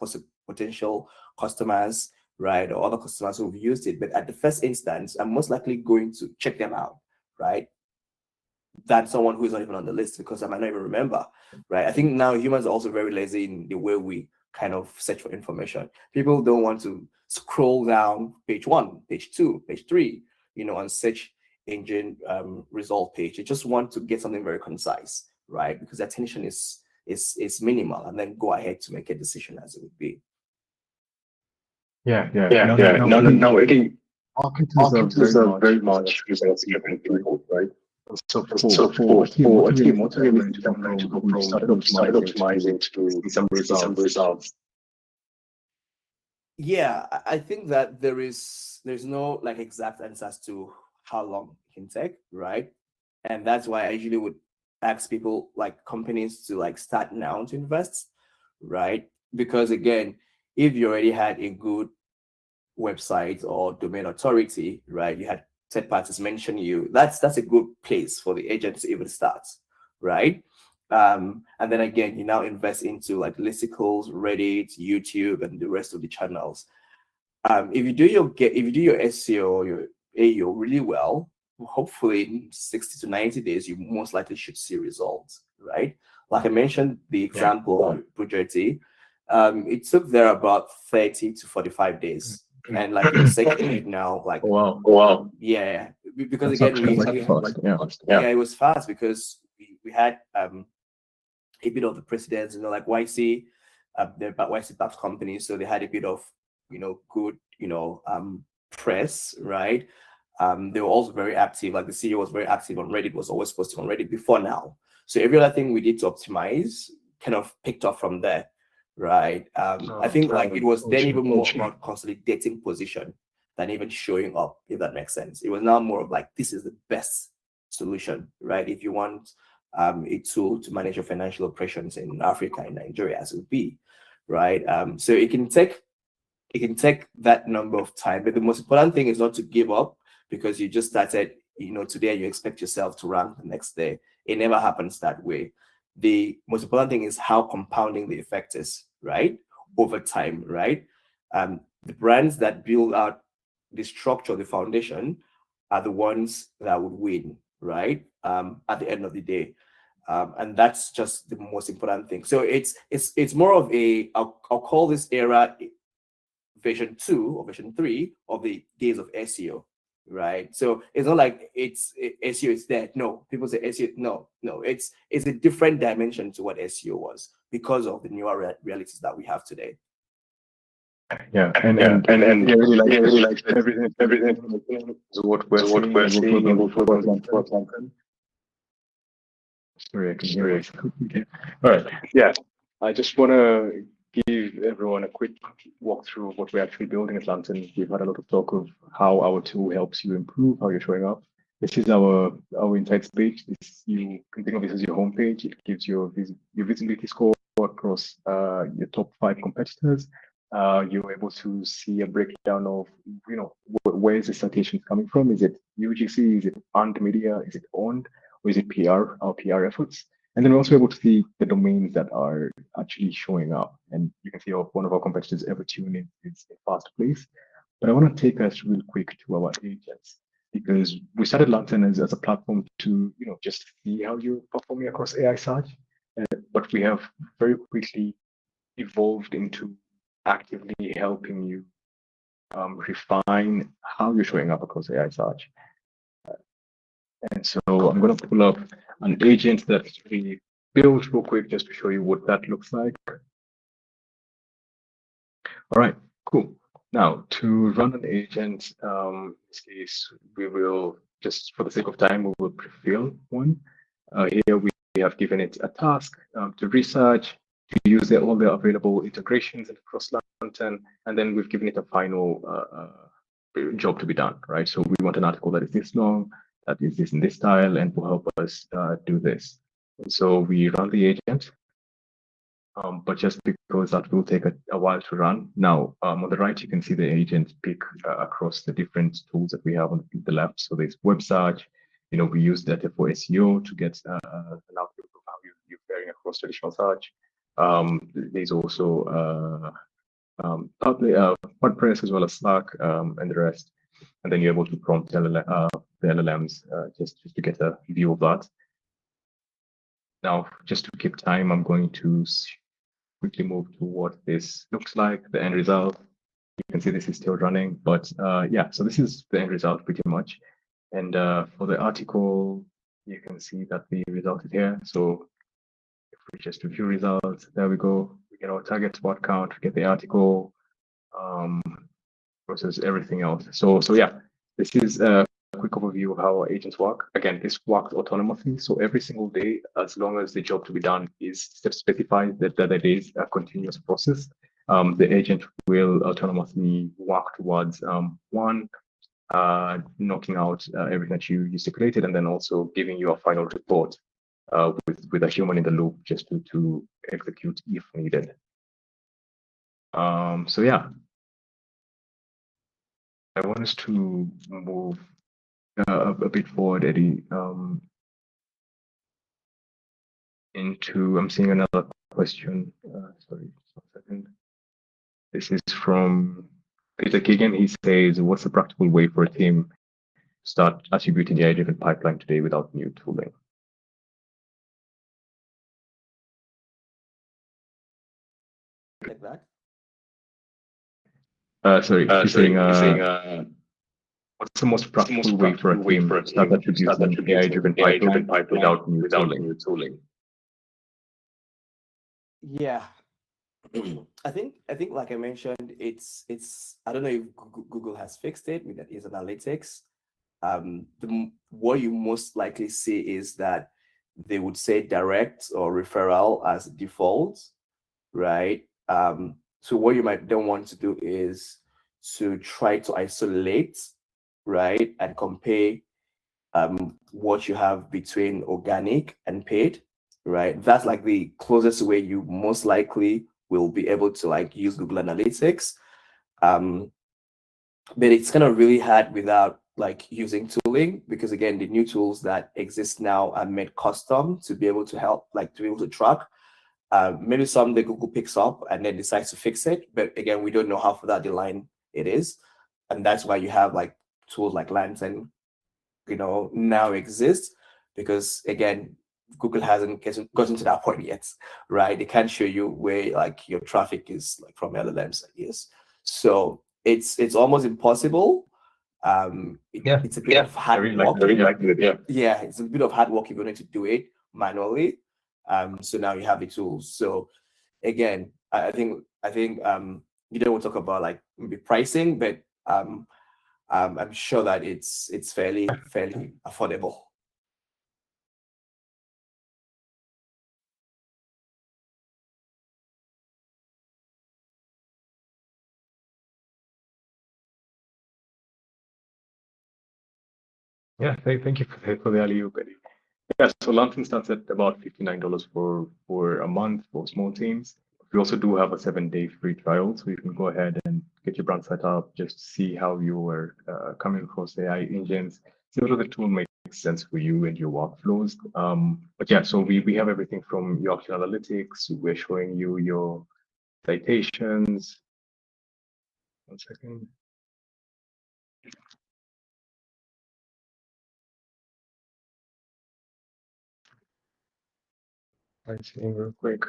potential customers, right, or other customers who've used it. But at the first instance, I'm most likely going to check them out, right, than someone who is not even on the list because I might not even remember, right? I think now humans are also very lazy in the way we kind of search for information. People don't want to scroll down page 1, page 2, page 3, on search engine result page. They just want to get something very concise, right? Because attention is minimal, and then go ahead to make a decision as it would be. yeah, yeah. Yeah, Now, yeah. now, No, no, really, no. Really, marketers are marketers very are much very using much using people, right? people, right? So for a team, what are you looking to go from? We started optimizing to see some results. Yeah, I think that there's no like exact answers to how long it can take, right? And that's why I usually would ask people like companies to like start now to invest, right? Because again, if you already had a good website or domain authority, right? You had third parties mention you. That's a good place for the agent to even start, right? And then again, you now invest into like listicles, Reddit, YouTube, and the rest of the channels. If you do your SEO or your AEO really well, hopefully in 60 to 90 days, you most likely should see results, right? Like I mentioned, the example of Bujeti, it took there about 30 to 45 days. And like your second lead now, like Wow. yeah, because That's again actually fast. Yeah. it was fast because we had a bit of the precedents, like YC, they're about YC Babs companies, so they had a bit of good press, right? They were also very active. Like the CEO was very active on Reddit, was always posting on Reddit before now. So every other thing we did to optimize kind of picked up from there, right? I think like it was then even more about consolidating position than even showing up, if that makes sense. It was now more of like, this is the best solution, right? If you want a tool to manage your financial operations in Africa and Nigeria, as it would be, right? So it can take that number of time, but the most important thing is not to give up because you just started, today you expect yourself to rank the next day. It never happens that way. The most important thing is how compounding the effect is, right? Over time, right? The brands that build out the structure, the foundation, are the ones that would win, right? At the end of the day. And that's just the most important thing. So it's more of I'll call this era version 2 or version 3 of the days of SEO, right? So it's not like SEO is dead. No, people say SEO. No, it's a different dimension to what SEO was because of the newer realities that we have today. Yeah, and yeah, really like everything is what we're seeing and what we're going. Sorry, I can hear it. Okay. All right. Yeah, I just want to give everyone a quick walkthrough of what we're actually building at Lantern. We've had a lot of talk of how our tool helps you improve how you're showing up. This is our insights page. You can think of this as your homepage. It gives your visibility score across your top 5 competitors. You're able to see a breakdown of where is the citation coming from. Is it UGC? Is it earned media? Is it owned? Or is it PR, our PR efforts? And then we're also able to see the domains that are actually showing up. And you can see one of our competitors, Evertune, is a fast place. But I want to take us real quick to our agents because we started Lantern as a platform to just see how you're performing across AI search. But we have very quickly evolved into actively helping you refine how you're showing up across AI search. And so I'm going to pull up an agent that we built real quick just to show you what that looks like. All right, cool. Now, to run an agent, in this case, we will, just for the sake of time, we will pre-fill one. Here we have given it a task to research, to use all the available integrations and cross-Lantern, and then we've given it a final job to be done, right? So we want an article that is this long, that is this in this style, and will help us do this. And so we run the agent. But just because that will take a while to run. Now, on the right, you can see the agent pick across the different tools that we have on the left. So there's web search. We use data for SEO to get an outlook of how you're faring across traditional search. There's also WordPress as well as Slack and the rest. And then you're able to prompt the LLMs just to get a view of that. Now, just to keep time, I'm going to quickly move to what this looks like, the end result. You can see this is still running, but yeah, so this is the end result pretty much. And for the article, you can see that the result is here. So if we just review results, there we go. We get our target spot count, we get the article, versus everything else. So yeah, this is a quick overview overview of how our agents work. Again, this works autonomously. So every single day, as long as the job to be done is specified that it is a continuous process, the agent will autonomously work towards one, knocking out everything that you stipulated, and then also giving you a final report with a human in the loop just to execute if needed. So yeah, I want us to move a bit forward, Eddie, I'm seeing another question. Sorry, just 1 second. This is from Peter Keegan. He says, what's the practical way for a team to start attributing the AI-driven pipeline today without new tooling? Like that. Sorry, he's saying, what's the most practical way for a team to start attributing AI-driven pipeline without new tooling? Yeah. I think like I mentioned, it's I don't know if Google has fixed it with its analytics. What you most likely see is that they would say direct or referral as default, right? So what you might then want to do is to try to isolate, right, and compare what you have between organic and paid, right? That's like the closest way you most likely will be able to like use Google Analytics. But it's kind of really hard without like using tooling, because again, the new tools that exist now are made custom to be able to help, like to be able to track. Maybe some that Google picks up and then decides to fix it, but again, we don't know how far down the line it is, and that's why you have like tools like Lantern, now exist, because again, Google hasn't gotten to that point yet, right? They can't show you where like your traffic is like from LLMs, I guess. So it's almost impossible. It's a bit of hard work. I really like it. Yeah, it's a bit of hard work if you're going to do it manually. So now you have the tools. So again, I think you don't want to talk about like maybe pricing, but I'm sure that it's fairly affordable. Yeah, thank you for the alley-oop, Eddie. Yeah, so Lantern starts at about $59 for a month for small teams. We also do have a 7-day free trial, so you can go ahead and get your brand set up, just see how you are coming across AI engines, see whether the tool makes sense for you and your workflows. But yeah, so we have everything from your option analytics. We're showing you your citations. 1 second. I'm seeing real quick.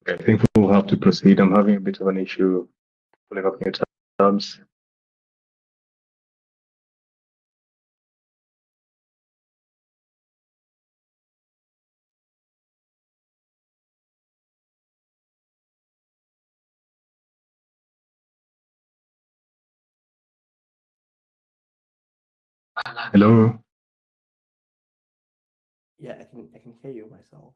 I think we'll have to proceed. I'm having a bit of an issue pulling up new tabs. Hello. Yeah, I can hear you myself.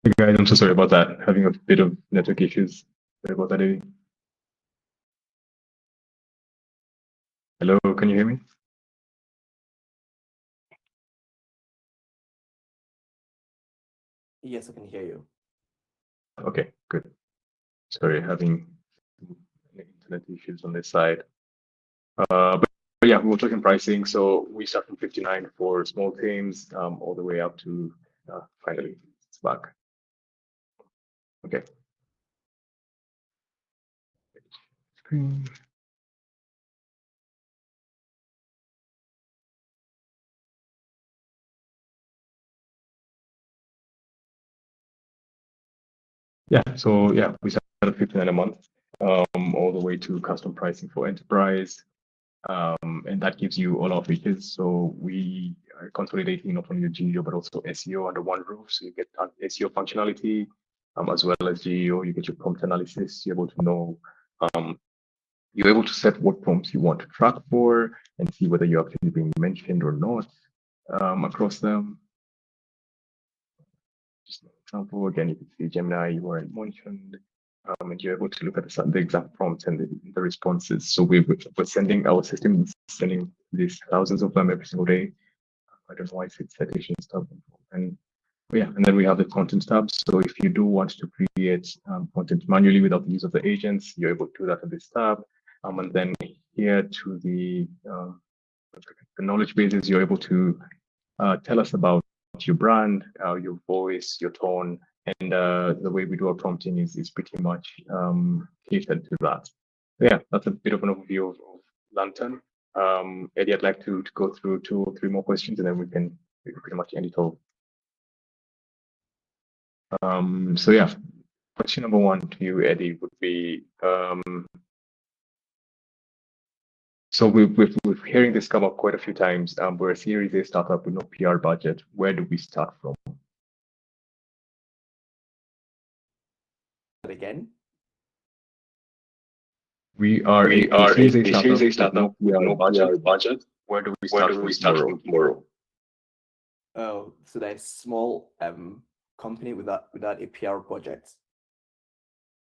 Hey guys, I'm so sorry about that. Having a bit of network issues. Sorry about that, Eddie. Hello, can you hear me? Yes, I can hear you. Okay, good. Sorry, having internet issues on this side. But yeah, we were talking pricing. So we start from 59 for small teams, all the way up to finally it's back. Okay. Screen. Yeah, so yeah, we start at 59 a month, all the way to custom pricing for enterprise. And that gives you all our features. So we are consolidating not only the GEO but also SEO under one roof. So you get SEO functionality, as well as GEO. You get your prompt analysis. You're able to know, you're able to set what prompts you want to track for and see whether you're actually being mentioned or not across them. Just an example, again, you can see Gemini, you weren't mentioned, and you're able to look at the exact prompts and the responses. So we're sending, our system is sending these thousands of them every single day. I don't know why it's citations tab. And yeah, and then we have the content tab. So if you do want to create content manually without the use of the agents, you're able to do that at this tab. And then here to the knowledge bases, you're able to tell us about your brand, your voice, your tone, and the way we do our prompting is pretty much catered to that. So yeah, that's a bit of an overview of Lantern. Eddie, I'd like to go through 2 or 3 more questions, and then we can pretty much end it all. So yeah, question number 1 to you, Eddie, would be so we're hearing this come up quite a few times. We're a Series A startup with no PR budget. Where do we start from? But again, We are we a are Series A a Series startup A with no startup with PR no budget. PR budget. Where do we Where start do we from start tomorrow? from tomorrow? Oh, so that's small company without a PR project.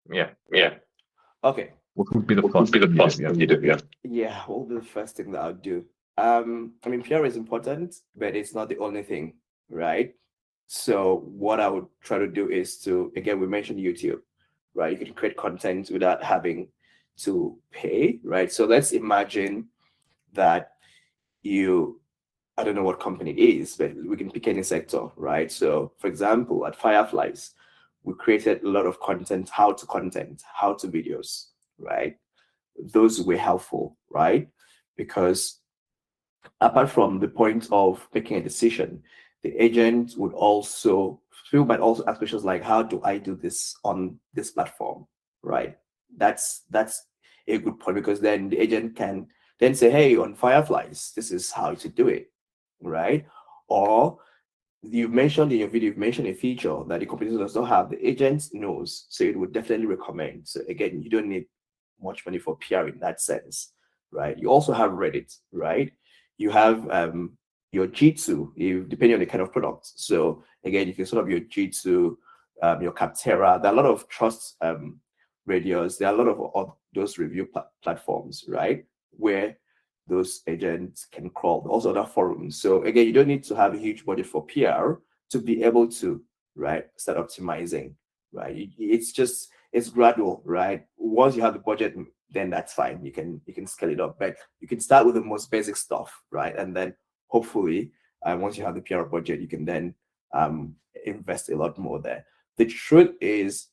Yeah. Yeah. Okay. What would be the What would first be the thing you do? first Yeah. thing you do? Yeah. Yeah. What will be the first thing that I'll do? I mean, PR is important, but it's not the only thing, right? So what I would try to do is to, again, we mentioned YouTube, right? You can create content without having to pay, right? So let's imagine that you, I don't know what company it is, but we can pick any sector, right? So for example, at Fireflies, we created a lot of content, how to videos, right? Those were helpful, right? Because apart from the point of making a decision, the agent would also, people might also ask questions like, how do I do this on this platform, right? That's a good point, because then the agent can then say, hey, on Fireflies, this is how to do it, right? Or you've mentioned in your video, you've mentioned a feature that the competitor does not have, the agent knows, so it would definitely recommend. So again, you don't need much money for PR in that sense, right? You also have Reddit, right? You have your G2, depending on the kind of product. So again, you can sort of your G2, your Capterra, there are a lot of trust radios, there are a lot of those review platforms, right? Where those agents can crawl, also other forums. So again, you don't need to have a huge budget for PR to be able to, right, start optimizing, right? It's gradual, right? Once you have the budget, then that's fine. You can scale it up, but you can start with the most basic stuff, right? And then hopefully, once you have the PR budget, you can then invest a lot more there. The truth is,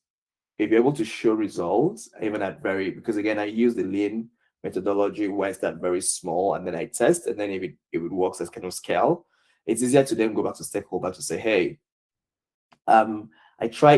if you're able to show results, even at because again, I use the lean methodology where I start very small and then I test, and then if it works as kind of scale, it's easier to then go back to stakeholder to say, hey,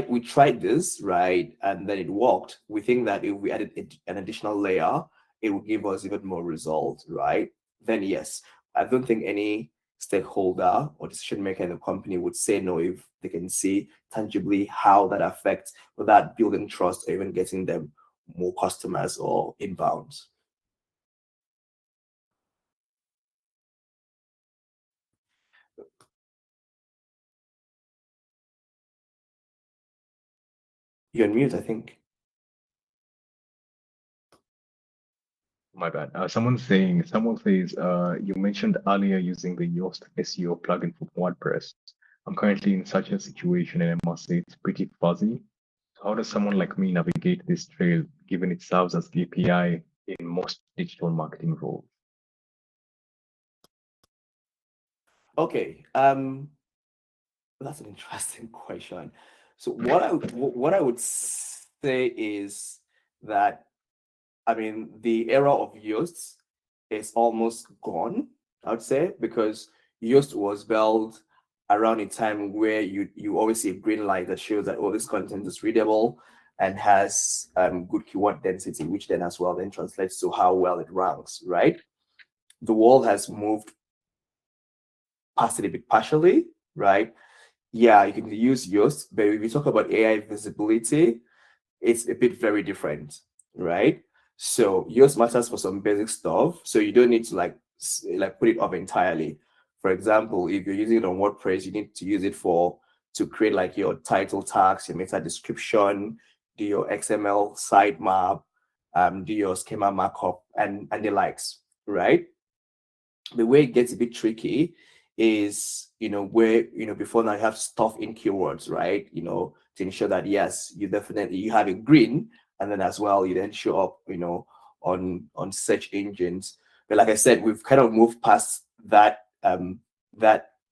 we tried this, right? And then it worked. We think that if we added an additional layer, it would give us even more results, right? Then yes, I don't think any stakeholder or decision maker in the company would say no if they can see tangibly how that affects without building trust or even getting them more customers or inbounds. You're on mute, I think. My bad. Someone says, you mentioned earlier using the Yoast SEO plugin for WordPress. I'm currently in such a situation, and I must say it's pretty fuzzy. So how does someone like me navigate this trail, given it serves as the API in most digital marketing roles? Okay, that's an interesting question. So what I would say is that, I mean, the era of Yoast is almost gone, I would say, because Yoast was built around a time where you always see a green light that shows that, oh, this content is readable and has good keyword density, which then as well then translates to how well it ranks, right? The world has moved past it a bit partially, right? Yeah, you can use Yoast, but if you talk about AI visibility, it's a bit very different, right? So Yoast matters for some basic stuff. So you don't need to like put it up entirely. For example, if you're using it on WordPress, you need to use it to create like your title tags, your meta description, do your XML sitemap, do your schema markup, and the likes, right? The way it gets a bit tricky is, where, before now you have stuff in keywords, right? To ensure that, yes, you have a green, and then as well, you then show up, on search engines. But like I said, we've kind of moved past that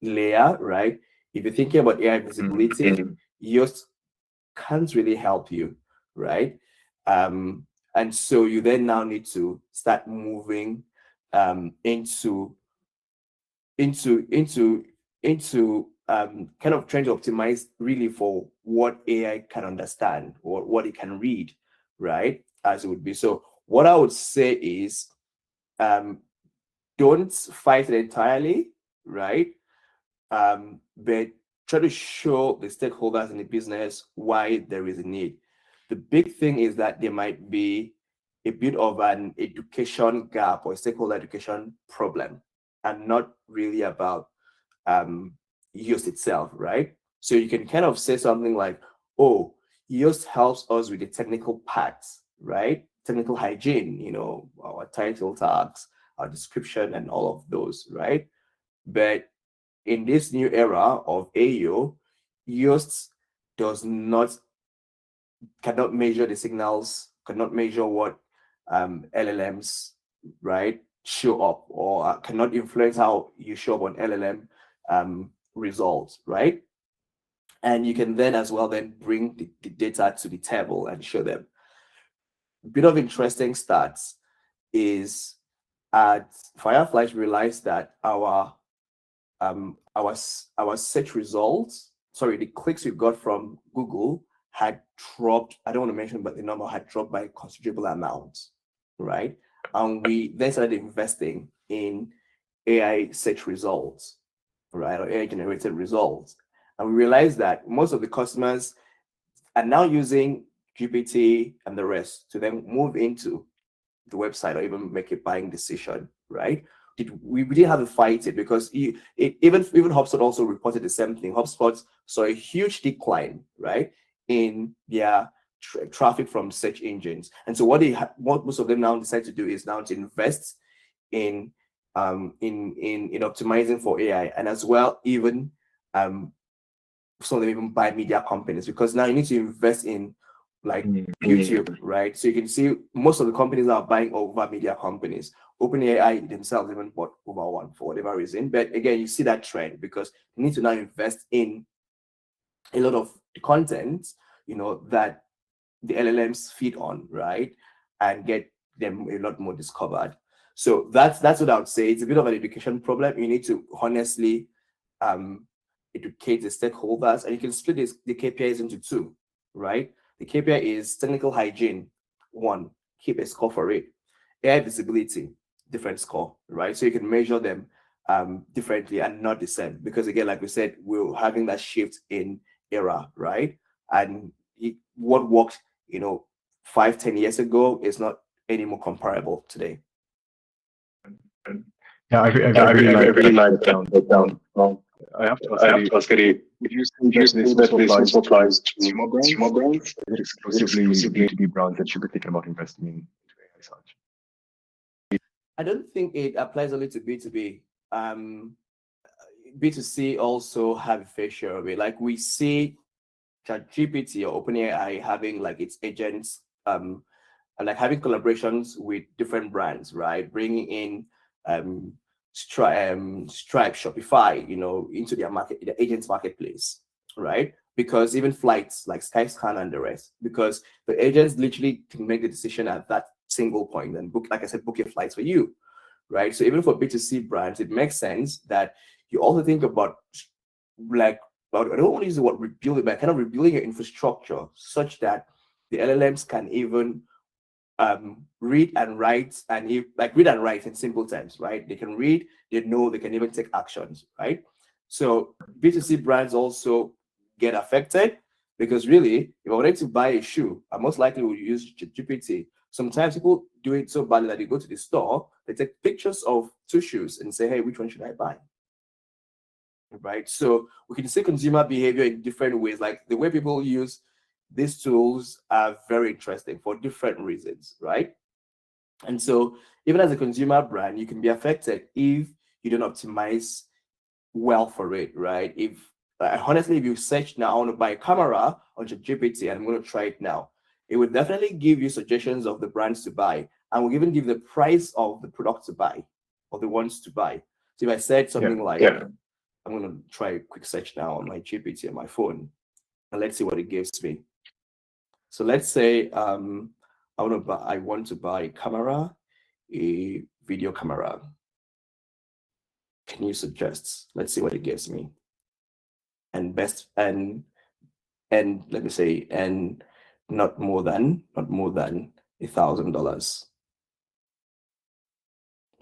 layer, right? If you're thinking about AI visibility, Yoast can't really help you, right? And so you then now need to start moving into kind of trying to optimize really for what AI can understand or what it can read, right? As it would be. So what I would say is, don't fight it entirely, right? But try to show the stakeholders in the business why there is a need. The big thing is that there might be a bit of an education gap or stakeholder education problem, and not really about Yoast itself, right? So you can kind of say something like, oh, Yoast helps us with the technical parts, right? Technical hygiene, our title tags, our description, and all of those, right? But in this new era of AO, Yoast does not cannot measure the signals, cannot measure what LLMs, right, show up, or cannot influence how you show up on LLM results, right? And you can then as well then bring the data to the table and show them. A bit of interesting stats is at Fireflies realized that our search results, sorry, the clicks we got from Google had dropped. I don't want to mention, but the number had dropped by a considerable amount, right? And we then started investing in AI search results, right, or AI generated results. And we realized that most of the customers are now using GPT and the rest to then move into the website or even make a buying decision, right? We didn't have to fight it because even HubSpot also reported the same thing. HubSpot saw a huge decline, right, in their traffic from search engines. And so what most of them now decide to do is now to invest in optimizing for AI, and as well even some of them even buy media companies, because now you need to invest in like YouTube, right? So you can see most of the companies are buying over media companies. OpenAI themselves even bought over one for whatever reason. But again, you see that trend because you need to now invest in a lot of content, that the LLMs feed on, right? And get them a lot more discovered. So that's what I would say. It's a bit of an education problem. You need to honestly educate the stakeholders, and you can split the KPIs into two, right? The KPI is technical hygiene, one, keep a score for it. AI visibility, different score, right? So you can measure them differently and not the same, because again, like we said, we're having that shift in era, right? And what worked, 5-10 years ago is not any more comparable today. Yeah, I I really like really that like that breakdown. breakdown. I have to ask I have Eddie, to ask Eddie, would you say would you that say this that also this applies also to applies to consumer consumer brands? brands? Or is it Is it exclusively exclusively B2B brands that should be thinking about investing in AI search? I don't think it applies only to B2B. B2C also have a fair share of it. Like we see ChatGPT or OpenAI having like its agents, and like having collaborations with different brands, right? Bringing in Stripe, Shopify, into their market, the agents marketplace, right? Because even flights like Skyscanner and the rest, because the agents literally can make the decision at that single point and book, like I said, book your flights for you, right? So even for B2C brands, it makes sense that you also think about like, I don't want to use the word rebuilding, but kind of rebuilding your infrastructure such that the LLMs can even read and write, and read and write in simple terms, right? They can read, they know, they can even take actions, right? So B2C brands also get affected because really, if I wanted to buy a shoe, I most likely will use GPT. Sometimes people do it so badly that they go to the store, they take pictures of two shoes and say, hey, which one should I buy? Right? So we can see consumer behavior in different ways. Like the way people use these tools are very interesting for different reasons, right? And so even as a consumer brand, you can be affected if you don't optimize well for it, right? If honestly, if you search now, I want to buy a camera on ChatGPT and I'm going to try it now, it will definitely give you suggestions of the brands to buy and will even give the price of the product to buy or the ones to buy. So if I said something like, I'm going to try a quick search now on my GPT on my phone and let's see what it gives me. So let's say I want to buy a camera, a video camera. Can you suggest? Let's see what it gives me. And best and let me say and not more than $1,000.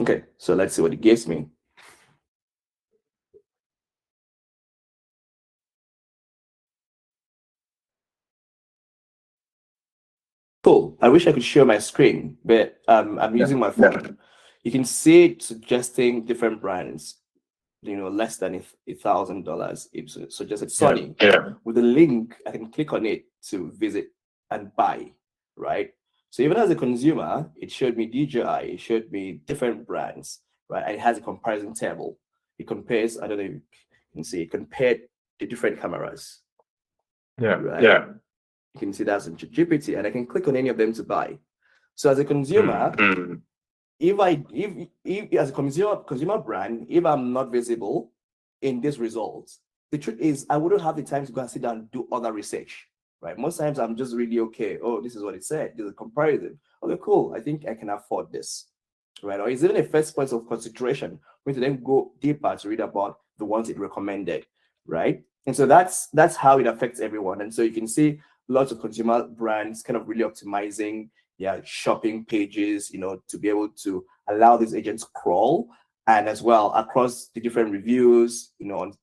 Okay, so let's see what it gives me. Cool. I wish I could share my screen, but I'm using my phone. You can see it suggesting different brands, less than $1,000. It suggested Sony. With a link, I can click on it to visit and buy, right? So even as a consumer, it showed me DJI, it showed me different brands, right? And it has a comparison table. It compares, I don't know if you can see, it compared the different cameras. Right? You can see that's in GPT, and I can click on any of them to buy. So as a consumer, if as a consumer brand, if I'm not visible in these results, the truth is I wouldn't have the time to go and sit down and do other research, right? Most times I'm just really okay. Oh, this is what it said. There's a comparison. Okay, cool. I think I can afford this, right? Or is even a first point of consideration for me to then go deeper to read about the ones it recommended, right? And so that's how it affects everyone. And so you can see lots of consumer brands kind of really optimizing shopping pages, to be able to allow these agents crawl, and as well across the different reviews,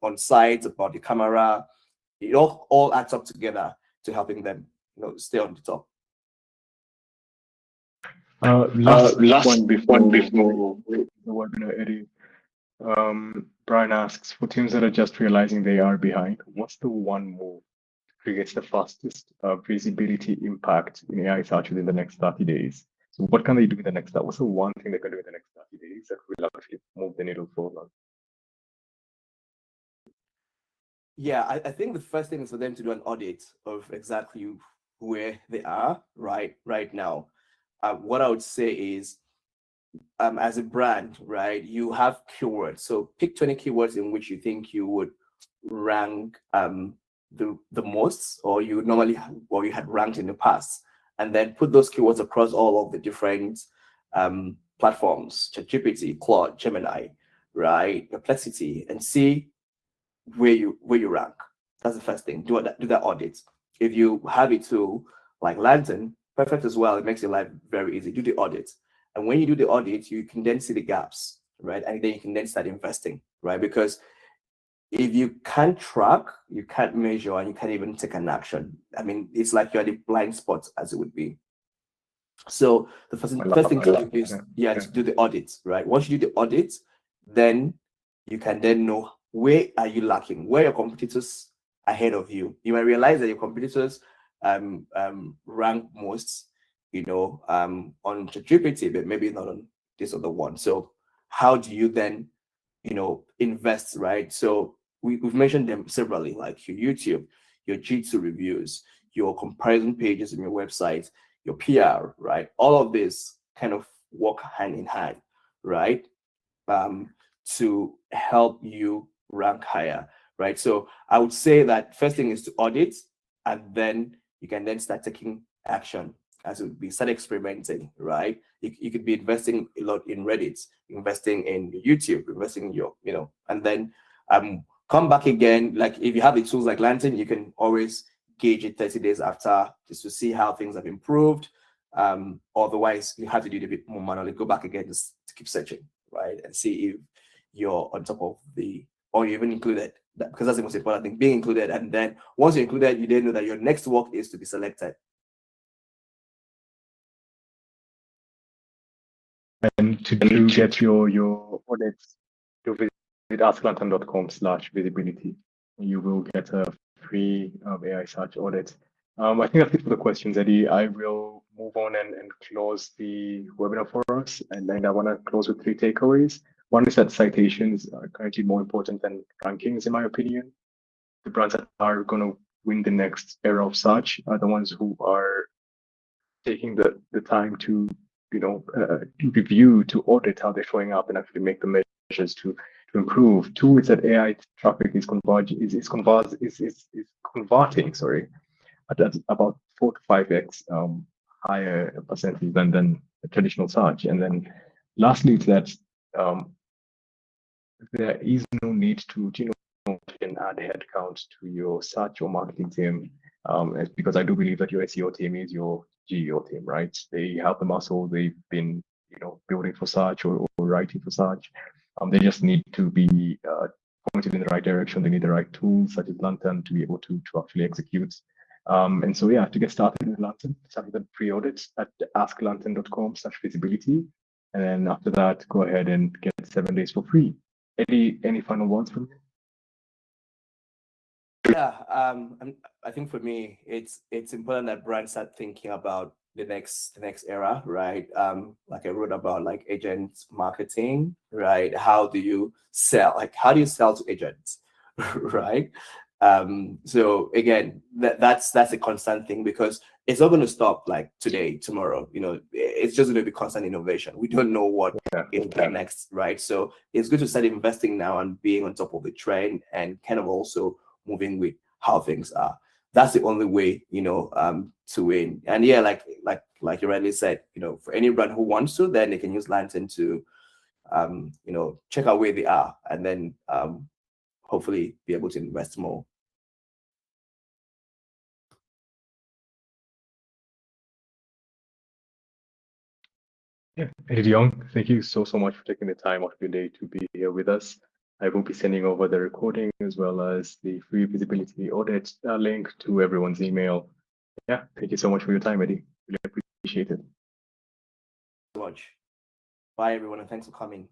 on sites about the camera. It all adds up together to helping them, stay on the top. Last one one before before the webinar, Eddie. Brian asks, for teams that are just realizing they are behind, what's the one move creates the fastest visibility impact in AI search within the next 30 days? So what can they do in the next, what's the one thing they can do in the next 30 days that will actually move the needle forward? Yeah, I think the first thing is for them to do an audit of exactly where they are right now. What I would say is, as a brand, right, you have keywords. So pick 20 keywords in which you think you would rank the most, or you normally, or you had ranked in the past, and then put those keywords across all of the different platforms, ChatGPT, Claude, Gemini, right, Perplexity, and see where you rank. That's the first thing. Do that audit. If you have a tool like Lantern, perfect as well. It makes your life very easy. Do the audit. And when you do the audit, you can then see the gaps, right? And then you can then start investing, right? Because if you can't track, you can't measure, and you can't even take an action. I mean, it's like you're at the blind spot, as it would be. So the first thing to do is to do the audit, right? Once you do the audit, then you can then know where are you lacking? Where are your competitors ahead of you? You might realize that your competitors rank most, on ChatGPT, but maybe not on this other one. So how do you then, invest, right? So we've mentioned them severally, like your YouTube, your G2 reviews, your comparison pages in your website, your PR, right? All of this kind of work hand in hand, right? To help you rank higher, right? So I would say that first thing is to audit, and then you can then start taking action as we start experimenting, right? You could be investing a lot in Reddit, investing in YouTube, investing in your, and then come back again. Like if you have the tools like Lantern, you can always gauge it 30 days after just to see how things have improved. Otherwise, you have to do it a bit more manually. Go back again just to keep searching, right, and see if you're on top of or you even included, because that's the most important thing, being included. And then once you're included, you then know that your next work is to be selected. And to get your audits, you visit asklantern.com/visibility. You will get a free AI search audit. I think that's it for the questions, Eddie. I will move on and close the webinar for us. And then I want to close with 3 takeaways. One is that citations are currently more important than rankings, in my opinion. The brands that are going to win the next era of search are the ones who are taking the time to review, to audit how they're showing up and actually make the measures to improve. 2 is that AI traffic is converting, at about 4 to 5x higher percentage than traditional search. And then lastly, is that there is no need to add headcount to your search or marketing team, because I do believe that your SEO team is your GEO team, right? They have the muscle, they've been building for search or writing for search. They just need to be pointed in the right direction. They need the right tools such as Lantern to be able to actually execute. And so yeah, to get started with Lantern, start with a pre-audit at asklantern.com/visibility. And then after that, go ahead and get 7 days for free. Any final words from you? Yeah, I think for me, it's important that brands start thinking about the next era, right? Like I wrote about, like, agent marketing, right? How do you sell? Like, how do you sell to agents, right? So again, that's a constant thing, because it's not going to stop like today, tomorrow. It's just going to be constant innovation. We don't know what is next, right? So it's good to start investing now and being on top of the trend, and kind of also moving with how things are. That's the only way, to win. And yeah, like you rightly said, for any brand who wants to, then they can use Lantern to, check out where they are, and then hopefully be able to invest more. Yeah, Eddie Young, thank you so much for taking the time out of your day to be here with us. I will be sending over the recording as well as the free visibility audit link to everyone's email. Yeah, thank you so much for your time, Eddie. Really appreciate it. So much. Bye, everyone, and thanks for coming.